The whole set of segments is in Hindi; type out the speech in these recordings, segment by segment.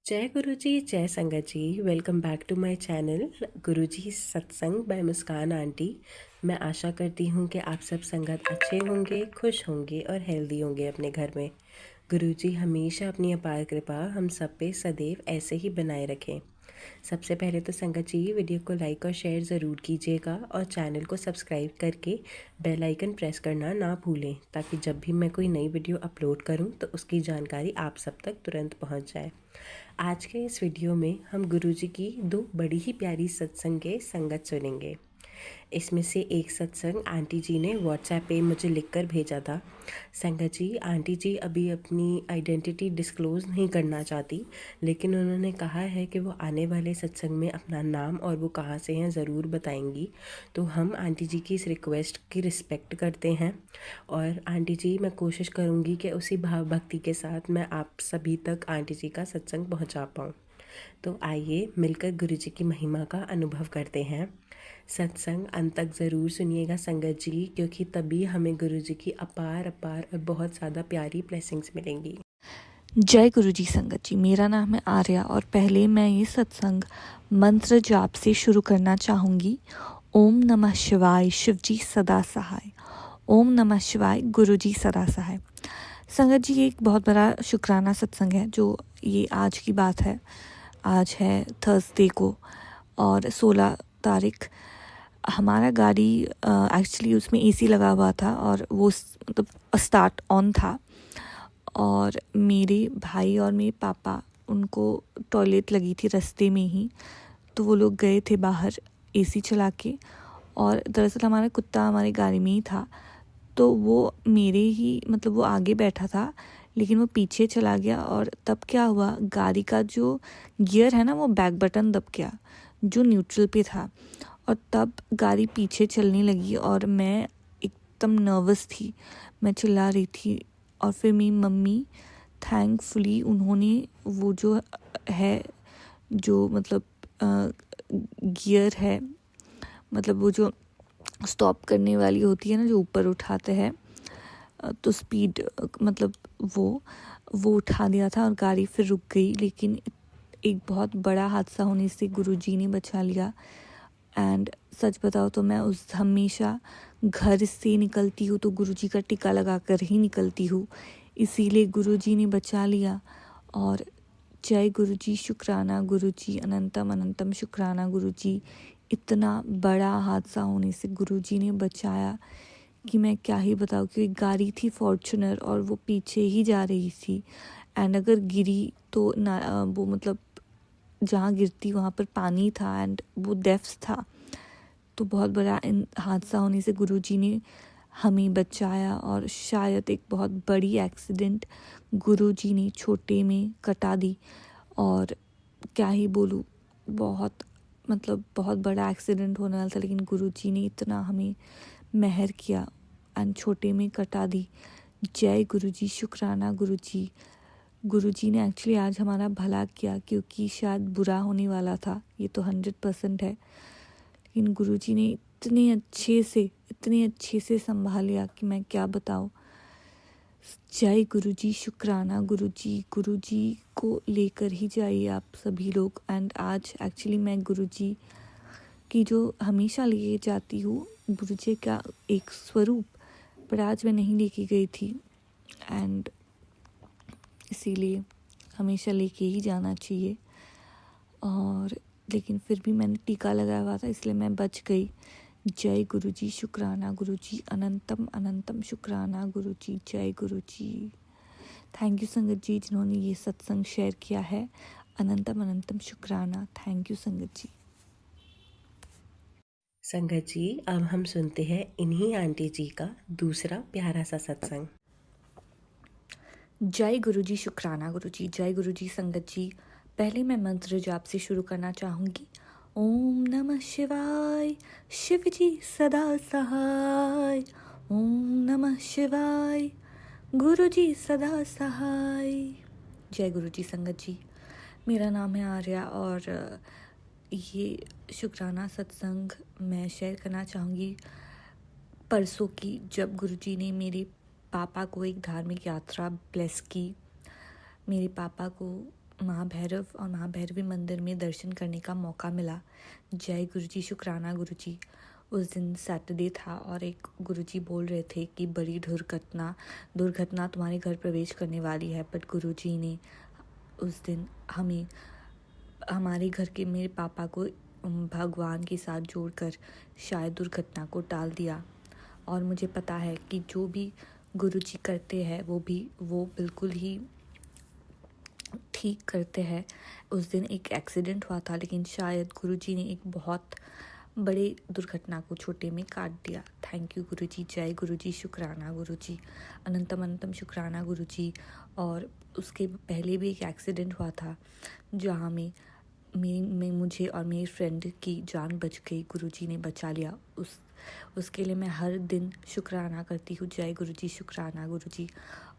जय गुरु जी, जय संगत जी। Welcome back to my channel Guru ji सत्संग बाय मुस्कान आंटी। मैं आशा करती हूँ कि आप सब संगत अच्छे होंगे, खुश होंगे और हेल्दी होंगे अपने घर में। गुरु जी हमेशा अपनी अपार कृपा हम सब पे सदैव ऐसे ही बनाए रखें। सबसे पहले तो संगत जी वीडियो को लाइक और शेयर ज़रूर कीजिएगा और चैनल को सब्सक्राइब करके बेल आइकन प्रेस करना ना भूलें, ताकि जब भी मैं कोई नई वीडियो अपलोड करूं तो उसकी जानकारी आप सब तक तुरंत पहुंच जाए। आज के इस वीडियो में हम गुरुजी की दो बड़ी ही प्यारी सत्संग के संगत सुनेंगे। इसमें से एक सत्संग आंटी जी ने व्हाट्सएप पे मुझे लिखकर भेजा था। संगत जी, आंटी जी अभी अपनी आइडेंटिटी डिस्क्लोज़ नहीं करना चाहती, लेकिन उन्होंने कहा है कि वो आने वाले सत्संग में अपना नाम और वो कहाँ से हैं ज़रूर बताएंगी। तो हम आंटी जी की इस रिक्वेस्ट की रिस्पेक्ट करते हैं और आंटी जी मैं कोशिश करूँगी कि उसी भाव भक्ति के साथ मैं आप सभी तक आंटी जी का सत्संग पहुँचा पाऊँ। तो आइए मिलकर गुरु जी की महिमा का अनुभव करते हैं। सत्संग अंत तक ज़रूर सुनिएगा संगत जी, क्योंकि तभी हमें गुरु जी की अपार अपार और बहुत ज़्यादा प्यारी ब्लेसिंग्स मिलेंगी। जय गुरु जी संगत जी। मेरा नाम है आर्या और पहले मैं ये सत्संग मंत्र जाप से शुरू करना चाहूँगी। ओम नमः शिवाय, शिव जी सदा सहाय। ओम नमः शिवाय, गुरु जी सदा सहाय। संगत जी, ये एक बहुत बड़ा शुक्राना सत्संग है जो ये आज की बात है। आज है थर्सडे को और 16 तारीख। हमारा गाड़ी एक्चुअली उसमें एसी लगा हुआ था और वो मतलब स्टार्ट ऑन था और मेरे भाई और मेरे पापा उनको टॉयलेट लगी थी रास्ते में ही, तो वो लोग गए थे बाहर एसी चला के। और दरअसल हमारा कुत्ता हमारी गाड़ी में ही था, तो वो मेरे ही मतलब वो आगे बैठा था लेकिन वो पीछे चला गया। और तब क्या हुआ, गाड़ी का जो गियर है ना वो बैक बटन दब गया जो न्यूट्रल पे था, और तब गाड़ी पीछे चलने लगी और मैं एकदम नर्वस थी, मैं चिल्ला रही थी। और फिर मेरी मम्मी थैंकफुली उन्होंने वो जो है जो मतलब गियर है, मतलब वो जो स्टॉप करने वाली होती है ना जो ऊपर उठाते हैं, तो स्पीड मतलब वो उठा दिया था और गाड़ी फिर रुक गई। लेकिन एक बहुत बड़ा हादसा होने से गुरुजी ने बचा लिया। एंड सच बताओ तो मैं उस हमेशा घर से निकलती हूँ तो गुरुजी का टीका लगा कर ही निकलती हूँ, इसीलिए गुरुजी ने बचा लिया। और जय गुरुजी, शुक्राना गुरुजी, अनंतम अनंतम शुक्राना गुरुजी। इतना बड़ा हादसा होने से गुरुजी ने बचाया कि मैं क्या ही बताऊँ, क्योंकि गाड़ी थी फॉर्च्यूनर और वो पीछे ही जा रही थी। एंड अगर गिरी तो ना वो मतलब जहाँ गिरती वहाँ पर पानी था एंड वो डेप्थ था, तो बहुत बड़ा हादसा होने से गुरुजी ने हमें बचाया। और शायद एक बहुत बड़ी एक्सीडेंट गुरुजी ने छोटे में कटा दी। और क्या ही बोलूँ, बहुत मतलब बहुत बड़ा एक्सीडेंट होने वाला था, लेकिन गुरुजी ने इतना हमें मेहर किया एंड छोटे में कटा दी। जय गुरुजी, शुक्राना गुरुजी। गुरुजी ने एक्चुअली आज हमारा भला किया, क्योंकि शायद बुरा होने वाला था, ये तो 100% है। लेकिन गुरुजी ने इतने अच्छे से संभालिया कि मैं क्या बताऊँ। जय गुरुजी, शुक्राना गुरुजी। गुरुजी को लेकर ही जाइए आप सभी लोग। एंड आज एक्चुअली मैं गुरुजी की जो हमेशा ले जाती हूँ, गुरुजी का एक स्वरूप, पर आज मैं नहीं लेके गई थी एंड इसीलिए हमेशा लेके ही जाना चाहिए। और लेकिन फिर भी मैंने टीका लगाया हुआ था इसलिए मैं बच गई। जय गुरुजी, शुक्राना गुरुजी, अनंतम अनंतम शुक्राना गुरुजी। जय गुरुजी। थैंक यू संगत जी जिन्होंने ये सत्संग शेयर किया है। अनंतम अनंतम शुक्राना। थैंक यू संगत जी। संगत जी अब हम सुनते हैं इन्हीं आंटी जी का दूसरा प्यारा सा सत्संग। जय गुरुजी, शुक्राना गुरुजी। जय गुरुजी संगत जी। पहले मैं मंत्र जाप से शुरू करना चाहूँगी। ओम नमः शिवाय, शिव जी सदा सहाय। ओम नमः शिवाय, गुरु जी सदा सहाय। जय गुरु जी संगत जी। मेरा नाम है आर्या और ये शुक्राना सत्संग मैं शेयर करना चाहूँगी परसों की, जब गुरु जी ने मेरे पापा को एक धार्मिक यात्रा ब्लेस की। मेरे पापा को महाभैरव और महाभैरवी मंदिर में दर्शन करने का मौका मिला। जय गुरुजी, शुक्राना गुरुजी। उस दिन सैटरडे था और एक गुरुजी बोल रहे थे कि बड़ी दुर्घटना तुम्हारे घर प्रवेश करने वाली है, बट गुरुजी ने उस दिन हमें हमारे घर के मेरे पापा को भगवान के साथ जोड़कर शायद दुर्घटना को टाल दिया। और मुझे पता है कि जो भी गुरुजी करते हैं वो बिल्कुल ही ठीक करते हैं। उस दिन एक एक्सीडेंट हुआ था, लेकिन शायद गुरुजी ने एक बहुत बड़े दुर्घटना को छोटे में काट दिया। थैंक यू गुरुजी। जय गुरुजी, शुक्राना गुरुजी, अनंतम अनंतम शुक्राना गुरुजी। और उसके पहले भी एक एक्सीडेंट हुआ था जहाँ में मुझे और मेरी फ्रेंड की जान बच गई, गुरुजी ने बचा लिया। उसके लिए मैं हर दिन शुक्राना करती हूँ। जय गुरुजी, शुक्राना गुरुजी।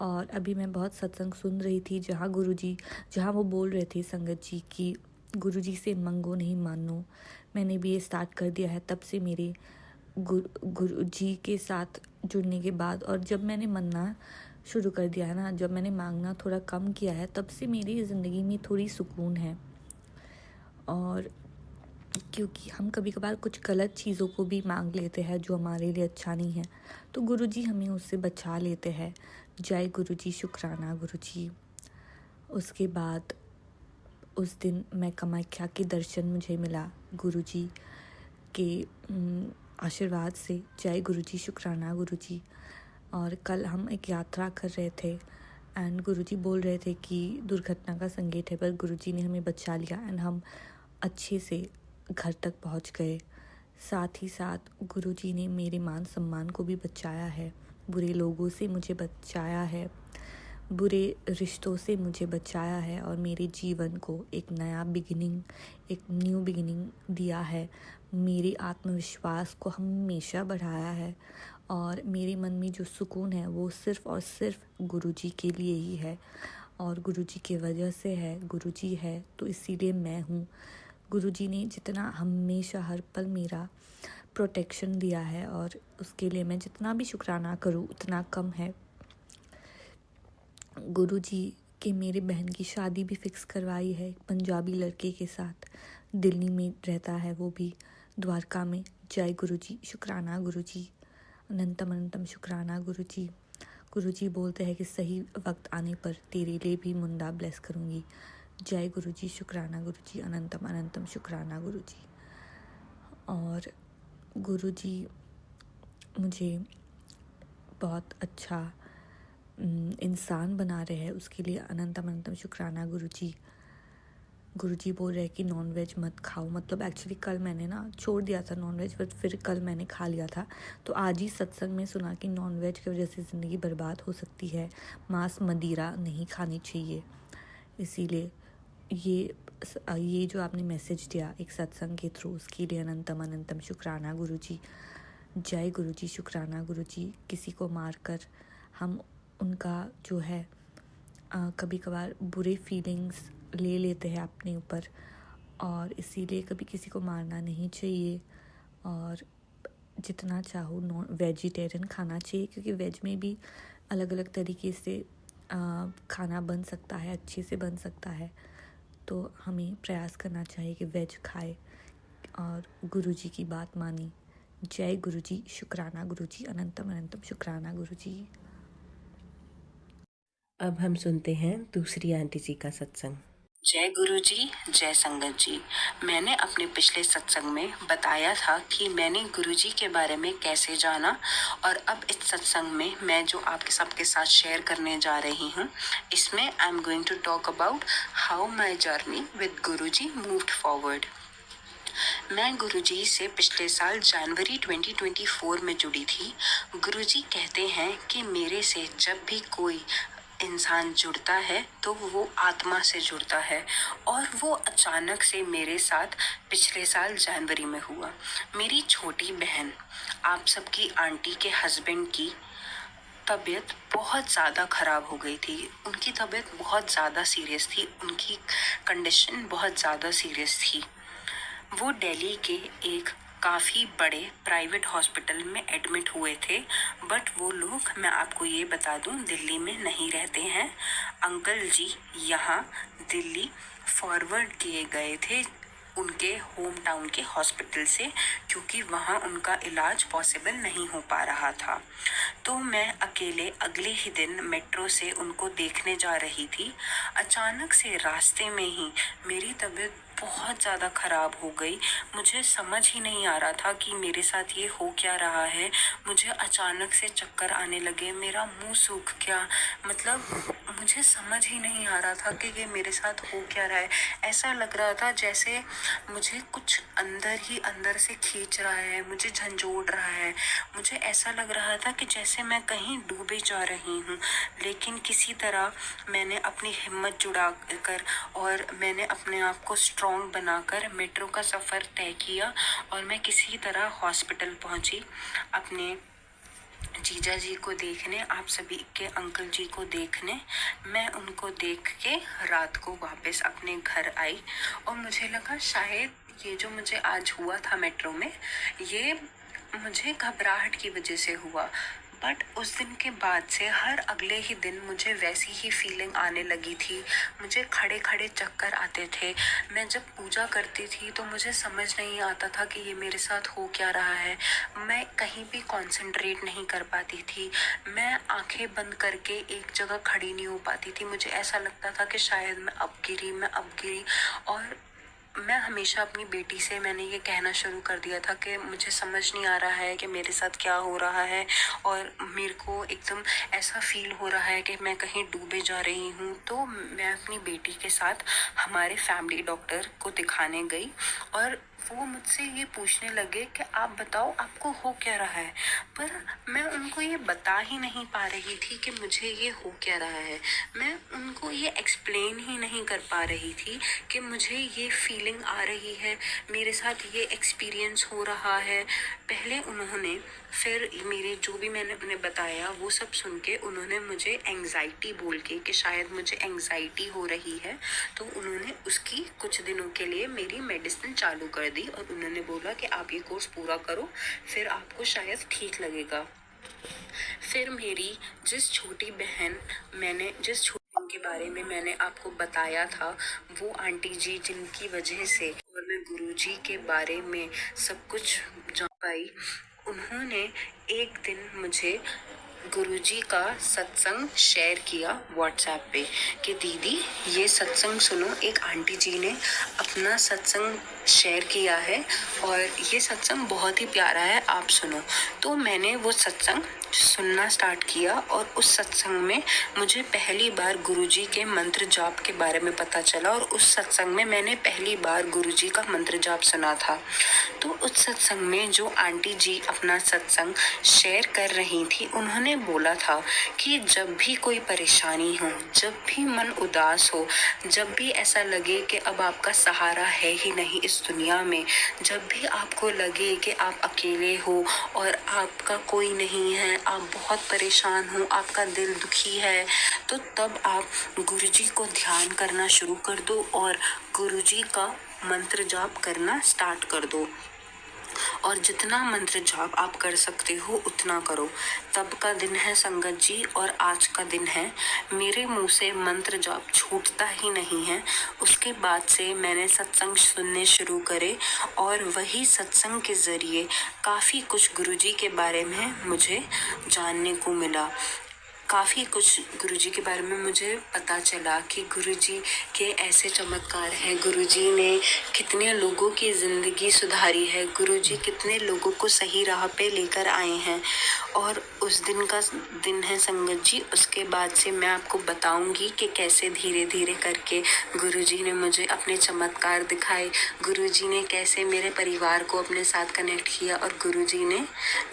और अभी मैं बहुत सत्संग सुन रही थी जहाँ वो बोल रहे थे संगत जी कि गुरुजी से मंगो नहीं मानो। मैंने भी ये स्टार्ट कर दिया है तब से मेरे गुरुजी के साथ जुड़ने के बाद। और जब मैंने मानना शुरू कर दिया है ना, जब मैंने मांगना थोड़ा कम किया है, तब से मेरी ज़िंदगी में थोड़ी सुकून है। और क्योंकि हम कभी कभार कुछ गलत चीज़ों को भी मांग लेते हैं जो हमारे लिए अच्छा नहीं है, तो गुरुजी हमें उससे बचा लेते हैं। जय गुरुजी, शुक्राना गुरुजी। उसके बाद उस दिन मैं कामाख्या के दर्शन मुझे मिला गुरुजी के आशीर्वाद से। जय गुरुजी, शुक्राना गुरुजी। और कल हम एक यात्रा कर रहे थे एंड गुरुजी बोल रहे थे कि दुर्घटना का संकेत है, पर गुरुजी ने हमें बचा लिया एंड हम अच्छे से घर तक पहुंच गए। साथ ही साथ गुरुजी ने मेरे मान सम्मान को भी बचाया है, बुरे लोगों से मुझे बचाया है, बुरे रिश्तों से मुझे बचाया है और मेरे जीवन को एक न्यू बिगिनिंग दिया है। मेरे आत्मविश्वास को हमेशा बढ़ाया है और मेरे मन में जो सुकून है वो सिर्फ़ और सिर्फ गुरुजी के लिए ही है और गुरुजी की वजह से है। गुरुजी है तो इसीलिए मैं हूँ। गुरुजी ने जितना हमेशा हर पल मेरा प्रोटेक्शन दिया है और उसके लिए मैं जितना भी शुक्राना करूँ उतना कम है। गुरुजी के मेरे बहन की शादी भी फिक्स करवाई है एक पंजाबी लड़के के साथ, दिल्ली में रहता है वो भी, द्वारका में। जय गुरुजी, शुक्राना गुरुजी, अनंतम अनंतम शुक्राना गुरुजी। गुरुजी बोलते हैं कि सही वक्त आने पर तेरे लिए भी मुंडा ब्लेस करूँगी। जय गुरुजी, शुक्राना गुरुजी, अनंतम अनंतम शुक्राना गुरुजी। और गुरुजी मुझे बहुत अच्छा इंसान बना रहे हैं, उसके लिए अनंतम अनंतम शुक्राना गुरुजी। गुरुजी बोल रहे हैं कि नॉन वेज मत खाओ। मतलब एक्चुअली कल मैंने ना छोड़ दिया था नॉन वेज, बट फिर कल मैंने खा लिया था, तो आज ही सत्संग में सुना कि नॉन वेज की वजह से ज़िंदगी बर्बाद हो सकती है, मांस मदिरा नहीं खानी चाहिए। इसीलिए ये जो आपने मैसेज दिया एक सत्संग के थ्रू, उसके लिए अनंतम अनंतम शुक्राना गुरुजी। जय गुरुजी, शुक्राना गुरुजी। किसी को मारकर हम उनका जो है कभी कभार बुरे फीलिंग्स ले लेते हैं अपने ऊपर और इसीलिए कभी किसी को मारना नहीं चाहिए। और जितना चाहो नॉन वेजिटेरियन खाना चाहिए, क्योंकि वेज में भी अलग अलग तरीके से खाना बन सकता है, अच्छे से बन सकता है। तो हमें प्रयास करना चाहिए कि वेज खाए और गुरुजी की बात मानी। जय गुरुजी, शुक्राना गुरुजी, अनंतम अनंतम शुक्राना गुरुजी। अब हम सुनते हैं दूसरी आंटी जी का सत्संग। जय गुरु जी, जय संगत जी। मैंने अपने पिछले सत्संग में बताया था कि मैंने गुरु जी के बारे में कैसे जाना, और अब इस सत्संग में मैं जो आपके सबके साथ शेयर करने जा रही हूँ, इसमें I am going to talk about how my journey with Guru ji moved forward. मैं गुरुजी से पिछले साल जनवरी 2024 में जुड़ी थी। गुरुजी कहते हैं कि मेरे से जब भी कोई इंसान जुड़ता है तो वो आत्मा से जुड़ता है, और वो अचानक से मेरे साथ पिछले साल जनवरी में हुआ। मेरी छोटी बहन, आप सबकी आंटी के हस्बैंड की तबीयत बहुत ज़्यादा ख़राब हो गई थी। उनकी तबीयत बहुत ज़्यादा सीरियस थी, उनकी कंडीशन बहुत ज़्यादा सीरियस थी। वो दिल्ली के एक काफ़ी बड़े प्राइवेट हॉस्पिटल में एडमिट हुए थे, बट वो लोग, मैं आपको ये बता दूं, दिल्ली में नहीं रहते हैं। अंकल जी यहाँ दिल्ली फॉरवर्ड किए गए थे उनके होम टाउन के हॉस्पिटल से, क्योंकि वहाँ उनका इलाज पॉसिबल नहीं हो पा रहा था। तो मैं अकेले अगले ही दिन मेट्रो से उनको देखने जा रही थी। अचानक से रास्ते में ही मेरी तबीयत बहुत ज़्यादा ख़राब हो गई। मुझे समझ ही नहीं आ रहा था कि मेरे साथ ये हो क्या रहा है। मुझे अचानक से चक्कर आने लगे, मेरा मुंह सूख गया। मतलब मुझे समझ ही नहीं आ रहा था कि ये मेरे साथ हो क्या रहा है। ऐसा लग रहा था जैसे मुझे कुछ अंदर ही अंदर से खींच रहा है, मुझे झंझोड़ रहा है। मुझे ऐसा लग रहा था कि जैसे मैं कहीं डूबे जा रही हूँ। लेकिन किसी तरह मैंने अपनी हिम्मत जुड़ा कर और मैंने अपने आप को स्ट्रॉन्ग बनाकर मेट्रो का सफ़र तय किया और मैं किसी तरह हॉस्पिटल पहुँची अपने जीजा जी को देखने, आप सभी के अंकल जी को देखने। मैं उनको देख के रात को वापस अपने घर आई और मुझे लगा शायद ये जो मुझे आज हुआ था मेट्रो में, ये मुझे घबराहट की वजह से हुआ। बट उस दिन के बाद से हर अगले ही दिन मुझे वैसी ही फीलिंग आने लगी थी। मुझे खड़े खड़े चक्कर आते थे। मैं जब पूजा करती थी तो मुझे समझ नहीं आता था कि ये मेरे साथ हो क्या रहा है। मैं कहीं भी कंसंट्रेट नहीं कर पाती थी। मैं आंखें बंद करके एक जगह खड़ी नहीं हो पाती थी। मुझे ऐसा लगता था कि शायद मैं अब गिरी। और मैं हमेशा अपनी बेटी से मैंने ये कहना शुरू कर दिया था कि मुझे समझ नहीं आ रहा है कि मेरे साथ क्या हो रहा है और मेरे को एकदम ऐसा फील हो रहा है कि मैं कहीं डूबे जा रही हूँ। तो मैं अपनी बेटी के साथ हमारे फैमिली डॉक्टर को दिखाने गई और वो मुझसे ये पूछने लगे कि आप बताओ आपको हो क्या रहा है। पर मैं उनको ये बता ही नहीं पा रही थी कि मुझे ये हो क्या रहा है। मैं उनको ये एक्सप्लेन ही नहीं कर पा रही थी कि मुझे ये फीलिंग आ रही है, मेरे साथ ये एक्सपीरियंस हो रहा है। पहले उन्होंने फिर मेरे जो भी मैंने उन्हें बताया वो सब सुन के उन्होंने मुझे एंग्जाइटी बोल के कि शायद मुझे एंग्जाइटी हो रही है, तो उन्होंने उसकी कुछ दिनों के लिए मेरी मेडिसिन चालू कर दी और उन्होंने बोला कि आप ये कोर्स पूरा करो, फिर आपको शायद ठीक लगेगा। फिर मेरी जिस छोटी बहन के बारे में मैंने आपको बताया था, वो आंटी जी जिनकी वजह से और मैं गुरुजी के बारे में सब कुछ जान पाई, उन्होंने एक दिन मुझे गुरुजी का सत्संग शेयर किया व्हाट्सएप पे कि दीदी ये सत्संग सुनो। एक आंटी जी ने अपना सत्संग शेयर किया है और ये सत्संग बहुत ही प्यारा है, आप सुनो। तो मैंने वो सत्संग सुनना स्टार्ट किया और उस सत्संग में मुझे पहली बार गुरुजी के मंत्र जाप के बारे में पता चला और उस सत्संग में मैंने पहली बार गुरुजी का मंत्र जाप सुना था। तो उस सत्संग में जो आंटी जी अपना सत्संग शेयर कर रही थी, उन्होंने बोला था कि जब भी कोई परेशानी हो, जब भी मन उदास हो, जब भी ऐसा लगे कि अब आपका सहारा है ही नहीं इस दुनिया में, जब भी आपको लगे कि आप अकेले हो और आपका कोई नहीं है, आप बहुत परेशान हो, आपका दिल दुखी है, तो तब आप गुरुजी को ध्यान करना शुरू कर दो और गुरुजी का मंत्र जाप करना स्टार्ट कर दो। और जितना मंत्र जाप आप कर सकते हो उतना करो। तब का दिन है संगत जी और आज का दिन है। मेरे मुंह से मंत्र जाप छूटता ही नहीं है। उसके बाद से मैंने सत्संग सुनने शुरू करे और वही सत्संग के ज़रिए काफ़ी कुछ गुरुजी के बारे में मुझे जानने को मिला। काफ़ी कुछ गुरुजी के बारे में मुझे पता चला कि गुरुजी के ऐसे चमत्कार हैं, गुरुजी ने कितने लोगों की ज़िंदगी सुधारी है, गुरुजी कितने लोगों को सही राह पे लेकर आए हैं। और उस दिन का दिन है संगत जी। उसके बाद से मैं आपको बताऊंगी कि कैसे धीरे धीरे करके गुरुजी ने मुझे अपने चमत्कार दिखाए, गुरुजी ने कैसे मेरे परिवार को अपने साथ कनेक्ट किया और गुरुजी ने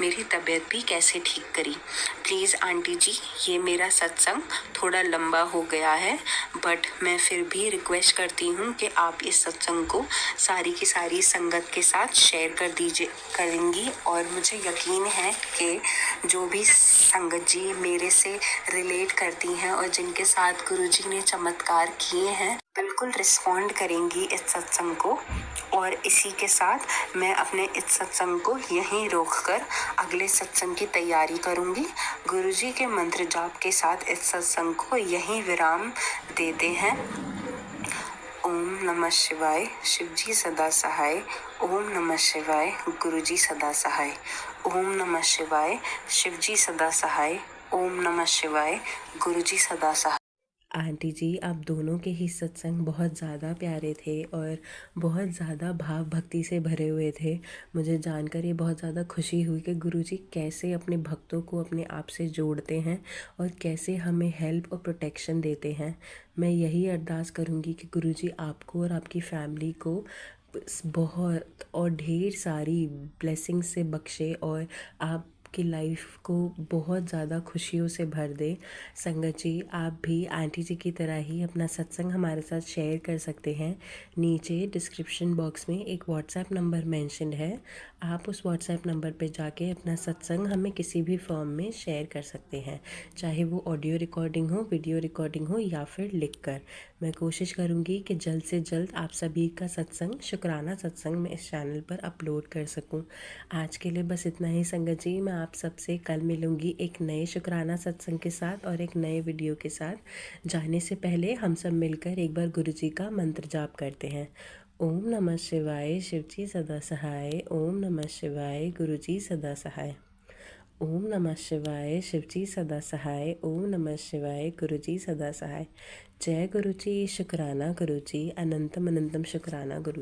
मेरी तबीयत भी कैसे ठीक करी। प्लीज़ आंटी जी, ये मेरा सत्संग थोड़ा लंबा हो गया है, बट मैं फिर भी रिक्वेस्ट करती हूँ कि आप इस सत्संग को सारी की सारी संगत के साथ शेयर करेंगी। और मुझे यकीन है कि जो भी संगत जी मेरे से रिलेट करती हैं और जिनके साथ गुरुजी ने चमत्कार किए हैं, बिल्कुल रिस्पॉन्ड करेंगी इस सत्संग को। और इसी के साथ मैं अपने इस सत्संग को यहीं रोककर अगले सत्संग की तैयारी करूंगी। गुरुजी के मंत्र जाप के साथ इस सत्संग को यहीं विराम देते हैं। नमः शिवाय शिवजी सदा सहाय। ओम नमः शिवाय गुरुजी सदा सहाय। ओम नमः शिवाय शिवजी सदा सहाय। ओम नमः शिवाय गुरुजी सदा सहाय। आंटी जी, आप दोनों के ही सत्संग बहुत ज़्यादा प्यारे थे और बहुत ज़्यादा भाव भक्ति से भरे हुए थे। मुझे जानकर ये बहुत ज़्यादा खुशी हुई कि गुरुजी कैसे अपने भक्तों को अपने आप से जोड़ते हैं और कैसे हमें हेल्प और प्रोटेक्शन देते हैं। मैं यही अरदास करूँगी कि गुरुजी आपको और आपकी फैमिली को बहुत और ढेर सारी ब्लेसिंग्स से बख्शे और आपकी लाइफ को बहुत ज़्यादा खुशियों से भर दे। संगत जी, आप भी आंटी जी की तरह ही अपना सत्संग हमारे साथ शेयर कर सकते हैं। नीचे डिस्क्रिप्शन बॉक्स में एक व्हाट्सएप नंबर मेंशन है। आप उस व्हाट्सएप नंबर पे जाके अपना सत्संग हमें किसी भी फॉर्म में शेयर कर सकते हैं, चाहे वो ऑडियो रिकॉर्डिंग हो, वीडियो रिकॉर्डिंग हो या फिर लिख कर। मैं कोशिश करूँगी कि जल्द से जल्द आप सभी का सत्संग, शुक्राना सत्संग, मैं इस चैनल पर अपलोड कर सकूँ। आज के लिए बस इतना ही संगत जी। मैं आप सबसे कल मिलूँगी एक नए शुक्राना सत्संग के साथ और एक नए वीडियो के साथ। जाने से पहले हम सब मिलकर एक बार गुरु जी का मंत्र जाप करते हैं। ओम नमः शिवाय शिवजी सदा सहाय। ओम नमः शिवाय गुरुजी सदा सहाय। ओम नमः शिवाय शिवजी सदा सहाय। ओम नमः शिवाय गुरुजी सदा सहाय। जय गुरुजी, शुक्राना गुरुजी, अनंतम अनंतम शुक्राना गुरु।